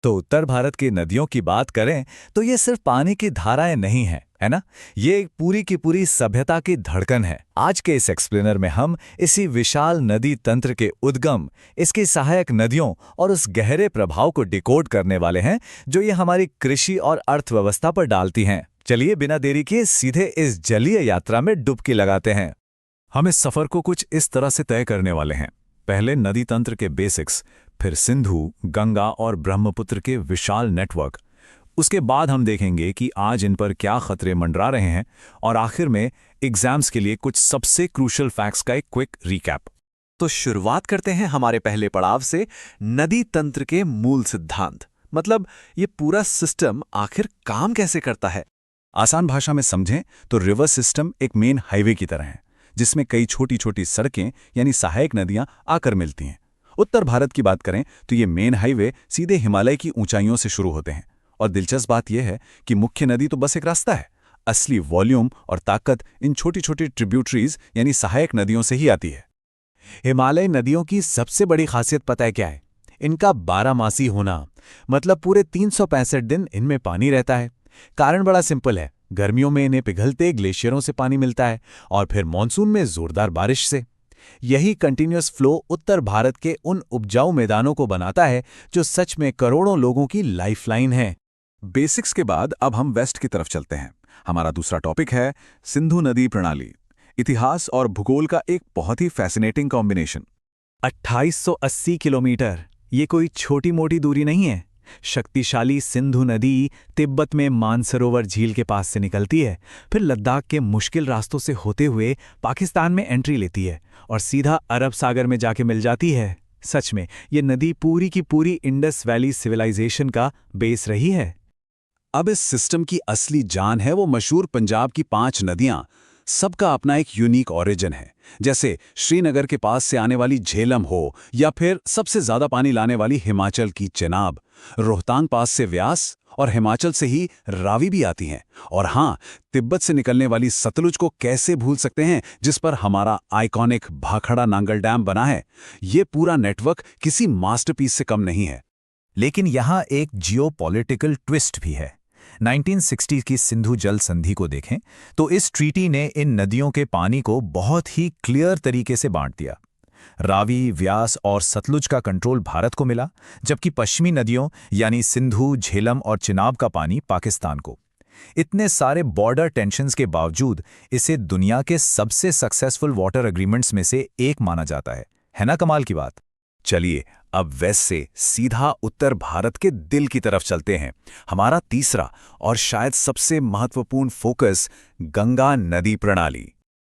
तो उत्तर भारत की नदियों की बात करें तो ये सिर्फ पानी की धाराएं नहीं हैं, है ना। ये एक पूरी की पूरी सभ्यता की धड़कन है। आज के इस एक्सप्लेनर में हम इसी विशाल नदी तंत्र के उद्गम, इसकी सहायक नदियों और उस गहरे प्रभाव को डिकोड करने वाले हैं जो ये हमारी कृषि और अर्थव्यवस्था पर डालती हैं। चलिए बिना देरी किए सीधे इस जलीय यात्रा में डुबकी लगाते हैं। हम इस सफर को कुछ इस तरह से तय करने वाले हैं। पहले नदी तंत्र के बेसिक्स, फिर सिंधु, गंगा और ब्रह्मपुत्र के विशाल नेटवर्क। उसके बाद हम देखेंगे कि आज इन पर क्या खतरे मंडरा रहे हैं, और आखिर में एग्जाम्स के लिए कुछ सबसे क्रूशल फैक्ट्स का एक क्विक रिकैप। तो शुरुआत करते हैं हमारे पहले पड़ाव से, नदी तंत्र के मूल सिद्धांत। मतलब ये पूरा सिस्टम आखिर काम कैसे करता है। आसान भाषा में समझें तो रिवर सिस्टम एक मेन हाईवे की तरह है, जिसमें कई छोटी छोटी सड़कें यानी सहायक नदियां आकर मिलती हैं। उत्तर भारत की बात करें तो ये मेन हाईवे सीधे हिमालय की ऊंचाइयों से शुरू होते हैं। और दिलचस्प बात यह है कि मुख्य नदी तो बस एक रास्ता है, असली वॉल्यूम और ताकत इन छोटी छोटी ट्रिब्यूटरीज यानी सहायक नदियों से ही आती है। हिमालय नदियों की सबसे बड़ी खासियत पता है क्या है? इनका 12 मासी होना। मतलब पूरे 365 दिन इनमें पानी रहता है। कारण बड़ा सिंपल है, गर्मियों में इन्हें पिघलते ग्लेशियरों से पानी मिलता है और फिर मानसून में जोरदार बारिश से। यही कंटिन्यूअस फ्लो उत्तर भारत के उन उपजाऊ मैदानों को बनाता है जो सच में करोड़ों लोगों की लाइफलाइन है। बेसिक्स के बाद अब हम वेस्ट की तरफ चलते हैं। हमारा दूसरा टॉपिक है सिंधु नदी प्रणाली। इतिहास और भूगोल का एक बहुत ही फैसिनेटिंग कॉम्बिनेशन। 2880 किलोमीटर, ये कोई छोटी मोटी दूरी नहीं है। शक्तिशाली सिंधु नदी तिब्बत में मानसरोवर झील के पास से निकलती है, फिर लद्दाख के मुश्किल रास्तों से होते हुए पाकिस्तान में एंट्री लेती है और सीधा अरब सागर में जाके मिल जाती है। सच में ये नदी पूरी की पूरी इंडस वैली सिविलाइजेशन का बेस रही है। अब इस सिस्टम की असली जान है वो मशहूर पंजाब की 5 नदियां। सबका अपना एक यूनिक ओरिजिन है। जैसे श्रीनगर के पास से आने वाली झेलम हो, या फिर सबसे ज्यादा पानी लाने वाली हिमाचल की चेनाब, रोहतांग पास से व्यास, और हिमाचल से ही रावी भी आती हैं। और हाँ, तिब्बत से निकलने वाली सतलुज को कैसे भूल सकते हैं, जिस पर हमारा आइकॉनिक भाखड़ा नांगल डैम बना है। ये पूरा नेटवर्क किसी मास्टरपीस से कम नहीं है। लेकिन यहाँ एक जियोपॉलिटिकल ट्विस्ट भी है। 1960 की सिंधु जल संधि को देखें तो इस ट्रीटी ने इन नदियों के पानी को बहुत ही क्लियर तरीके से बांट दिया। रावी, व्यास और सतलुज का कंट्रोल भारत को मिला, जबकि पश्चिमी नदियों यानी सिंधु, झेलम और चिनाब का पानी पाकिस्तान को। इतने सारे बॉर्डर टेंशन्स के बावजूद इसे दुनिया के सबसे सक्सेसफुल वाटर एग्रीमेंट्स में से एक माना जाता है ना कमाल की बात। चलिए अब वेस्ट से सीधा उत्तर भारत के दिल की तरफ चलते हैं। हमारा तीसरा और शायद सबसे महत्वपूर्ण फोकस, गंगा नदी प्रणाली।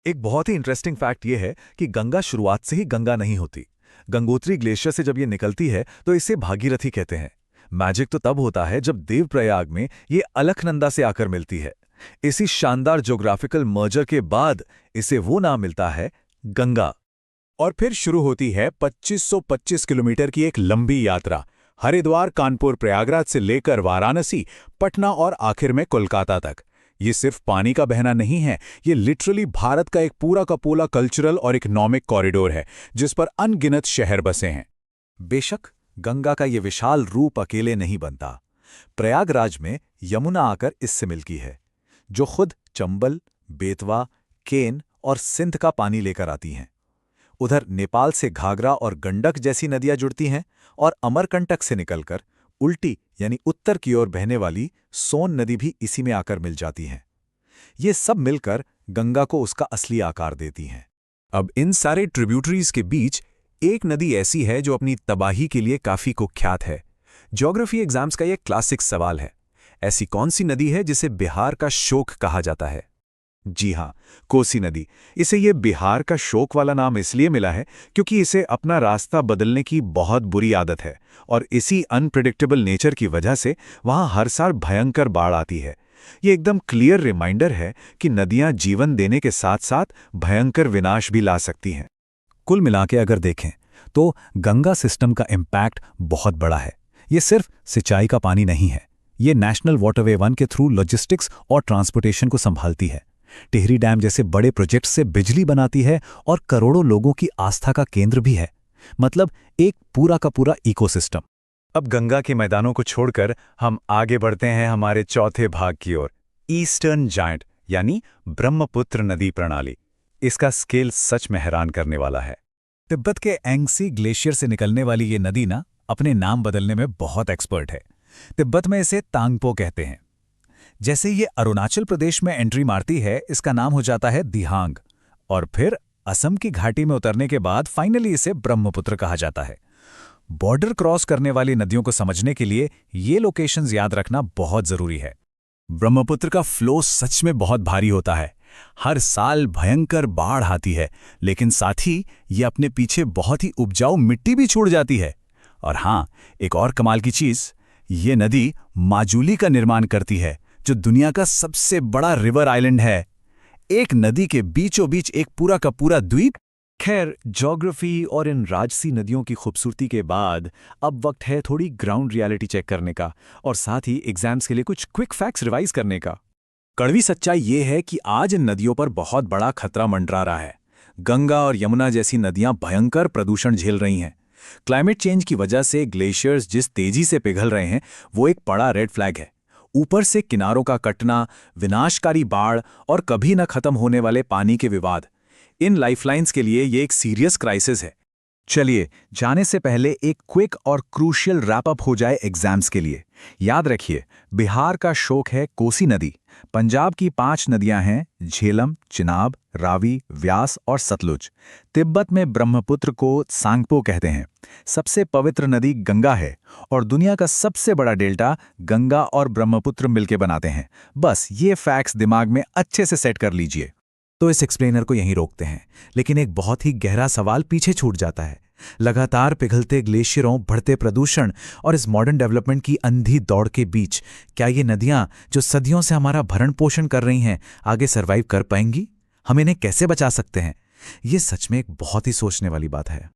एक बहुत ही इंटरेस्टिंग फैक्ट ये है कि गंगा शुरुआत से ही गंगा नहीं होती। गंगोत्री ग्लेशियर से जब ये निकलती है तो इसे भागीरथी कहते हैं। मैजिक तो तब होता है जब देवप्रयाग में ये अलकनंदा से आकर मिलती है। इसी शानदार ज्योग्राफिकल मर्जर के बाद इसे वो नाम मिलता है, गंगा। और फिर शुरू होती है 2525 किलोमीटर की एक लंबी यात्रा, हरिद्वार, कानपुर, प्रयागराज से लेकर वाराणसी, पटना और आखिर में कोलकाता तक। ये सिर्फ पानी का बहना नहीं है, ये लिटरली भारत का एक पूरा का पूरा कल्चरल और इकोनॉमिक कॉरिडोर है, जिस पर अनगिनत शहर बसे हैं। बेशक गंगा का ये विशाल रूप अकेले नहीं बनता। प्रयागराज में यमुना आकर इससे मिलती है, जो खुद चंबल, बेतवा, केन और सिंध का पानी लेकर आती हैं। उधर नेपाल से घाघरा और गंडक जैसी नदियां जुड़ती हैं, और अमरकंटक से निकलकर उल्टी यानी उत्तर की ओर बहने वाली सोन नदी भी इसी में आकर मिल जाती हैं। ये सब मिलकर गंगा को उसका असली आकार देती हैं। अब इन सारे ट्रिब्यूटरीज के बीच एक नदी ऐसी है जो अपनी तबाही के लिए काफी कुख्यात है। ज्योग्राफी एग्जाम्स का यह क्लासिक सवाल है, ऐसी कौन सी नदी है जिसे बिहार का शोक कहा जाता है? जी हां, कोसी नदी। इसे ये बिहार का शोक वाला नाम इसलिए मिला है क्योंकि इसे अपना रास्ता बदलने की बहुत बुरी आदत है, और इसी अनप्रेडिक्टेबल नेचर की वजह से वहां हर साल भयंकर बाढ़ आती है। ये एकदम क्लियर रिमाइंडर है कि नदियां जीवन देने के साथ साथ भयंकर विनाश भी ला सकती हैं। कुल मिला के अगर देखें तो गंगा सिस्टम का इम्पैक्ट बहुत बड़ा है। ये सिर्फ सिंचाई का पानी नहीं है, ये नेशनल वाटरवे 1 के थ्रू लॉजिस्टिक्स और ट्रांसपोर्टेशन को संभालती है। टिहरी डैम जैसे बड़े प्रोजेक्ट से बिजली बनाती है और करोड़ों लोगों की आस्था का केंद्र भी है। मतलब एक पूरा का पूरा इकोसिस्टम। अब गंगा के मैदानों को छोड़कर हम आगे बढ़ते हैं हमारे चौथे भाग की ओर, ईस्टर्न जायंट यानी ब्रह्मपुत्र नदी प्रणाली। इसका स्केल सच में हैरान करने वाला है। तिब्बत के एंगसी ग्लेशियर से निकलने वाली ये नदी ना अपने नाम बदलने में बहुत एक्सपर्ट है। तिब्बत में इसे तांगपो कहते हैं। जैसे ये अरुणाचल प्रदेश में एंट्री मारती है, इसका नाम हो जाता है दिहांग, और फिर असम की घाटी में उतरने के बाद फाइनली इसे ब्रह्मपुत्र कहा जाता है। बॉर्डर क्रॉस करने वाली नदियों को समझने के लिए ये लोकेशंस याद रखना बहुत जरूरी है। ब्रह्मपुत्र का फ्लो सच में बहुत भारी होता है। हर साल भयंकर बाढ़ आती है, लेकिन साथ ही ये अपने पीछे बहुत ही उपजाऊ मिट्टी भी छोड़ जाती है। और हाँ, एक और कमाल की चीज, ये नदी माजुली का निर्माण करती है, जो दुनिया का सबसे बड़ा रिवर आइलैंड है। एक नदी के बीचों बीच एक पूरा का पूरा द्वीप। खैर, ज्योग्राफी और इन राजसी नदियों की खूबसूरती के बाद अब वक्त है थोड़ी ग्राउंड रियलिटी चेक करने का, और साथ ही एग्जाम्स के लिए कुछ क्विक फैक्ट्स रिवाइज करने का। कड़वी सच्चाई ये है कि आज इन नदियों पर बहुत बड़ा खतरा मंडरा रहा है। गंगा और यमुना जैसी नदियां भयंकर प्रदूषण झेल रही हैं। क्लाइमेट चेंज की वजह से ग्लेशियर्स जिस तेजी से पिघल रहे हैं, वो एक बड़ा रेड फ्लैग है। ऊपर से किनारों का कटना, विनाशकारी बाढ़ और कभी न खत्म होने वाले पानी के विवाद, इन लाइफलाइंस के लिए ये एक सीरियस क्राइसिस है। चलिए, जाने से पहले एक क्विक और क्रूशियल रैप अप हो जाए एग्जाम्स के लिए। याद रखिए, बिहार का शोक है कोसी नदी। पंजाब की 5 नदियां हैं, झेलम, चिनाब, रावी, व्यास और सतलुज। तिब्बत में ब्रह्मपुत्र को सांगपो कहते हैं। सबसे पवित्र नदी गंगा है, और दुनिया का सबसे बड़ा डेल्टा गंगा और ब्रह्मपुत्र मिलकर बनाते हैं। बस ये फैक्ट्स दिमाग में अच्छे से सेट कर लीजिए। तो इस एक्सप्लेनर को यहीं रोकते हैं, लेकिन एक बहुत ही गहरा सवाल पीछे छूट जाता है। लगातार पिघलते ग्लेशियरों, बढ़ते प्रदूषण और इस मॉडर्न डेवलपमेंट की अंधी दौड़ के बीच क्या ये नदियां, जो सदियों से हमारा भरण पोषण कर रही हैं, आगे सर्वाइव कर पाएंगी? हम इन्हें कैसे बचा सकते हैं? ये सच में एक बहुत ही सोचने वाली बात है।